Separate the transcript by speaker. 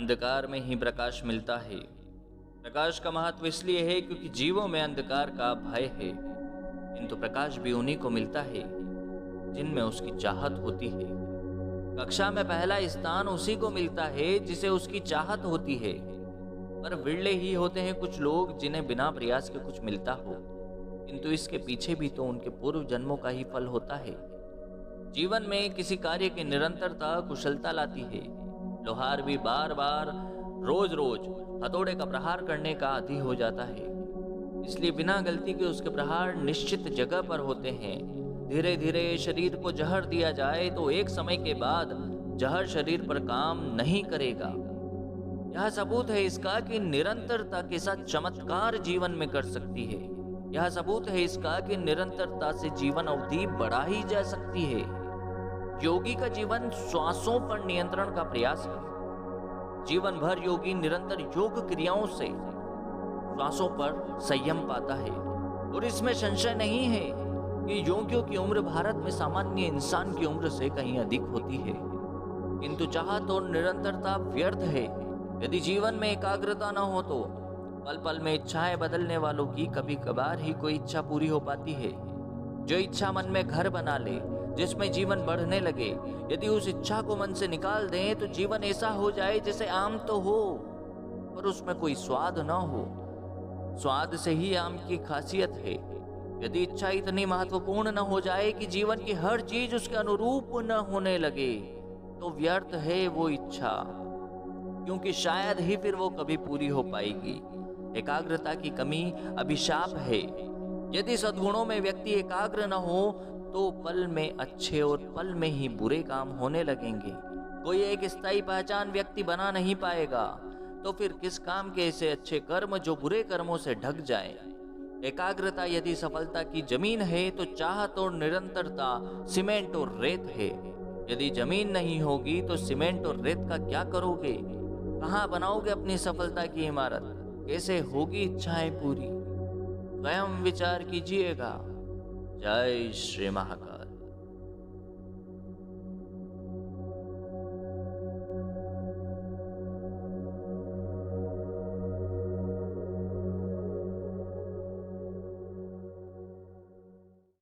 Speaker 1: अंधकार में ही प्रकाश मिलता है। प्रकाश का महत्व इसलिए है क्योंकि जीवों में अंधकार का भय है, किंतु प्रकाश भी उन्हीं को मिलता है जिनमें उसकी चाहत होती है। कक्षा में पहला स्थान उसी को मिलता है जिसे उसकी चाहत होती है, पर विरले ही होते हैं कुछ लोग जिन्हें बिना प्रयास के कुछ मिलता हो, किंतु इसके पीछे भी तो उनके पूर्व जन्मों का ही फल होता है। जीवन में किसी कार्य की निरंतरता कुशलता लाती है। लोहार भी बार बार रोज रोज हथौड़े का प्रहार करने का आदी हो जाता है, इसलिए बिना गलती के उसके प्रहार निश्चित जगह पर होते हैं। धीरे धीरे शरीर को जहर दिया जाए तो एक समय के बाद जहर शरीर पर काम नहीं करेगा। यह सबूत है इसका कि निरंतरता के साथ चमत्कार जीवन में कर सकती है। यह सबूत है इसका कि निरंतरता से जीवन अवधि बढ़ाई जा सकती है। योगी का जीवन श्वासों पर नियंत्रण का प्रयास है। जीवन भर योगी निरंतर योग क्रियाओं से श्वासों पर संयम पाता है, और इसमें संशय नहीं है कि योगियों की उम्र भारत में सामान्य इंसान की उम्र से कहीं अधिक होती है। किंतु चाहत और निरंतरता व्यर्थ है यदि जीवन में एकाग्रता न हो तो। पल पल में इच्छाएं बदलने वालों की कभी कभार ही कोई इच्छा पूरी हो पाती है। जो इच्छा मन में घर बना ले, जिसमें जीवन बढ़ने लगे, यदि उस इच्छा को मन से निकाल दें तो जीवन ऐसा हो जाए जैसे आम तो हो पर उसमें कोई स्वाद न हो। स्वाद से ही आम की खासियत है। यदि इच्छा इतनी महत्वपूर्ण न हो जाए कि जीवन की हर चीज उसके अनुरूप न होने लगे तो व्यर्थ है वो इच्छा, क्योंकि शायद ही फिर वो कभी पूरी हो पाएगी। एकाग्रता की कमी अभिशाप है। यदि सद्गुणों में व्यक्ति एकाग्र न हो तो पल में अच्छे और पल में ही बुरे काम होने लगेंगे। कोई एक स्थायी पहचान व्यक्ति बना नहीं पाएगा, तो फिर किस काम के ऐसे अच्छे कर्म जो बुरे कर्मों से ढक जाएं। एकाग्रता यदि सफलता की जमीन है तो चाहत और निरंतरता सीमेंट और रेत है। यदि जमीन नहीं होगी तो सीमेंट और रेत का क्या करोगे? कहाँ बनाओगे अपनी सफलता की इमारत? कैसे होगी इच्छाएं पूरी? स्वयं विचार कीजिएगा। जय श्री महाकाल।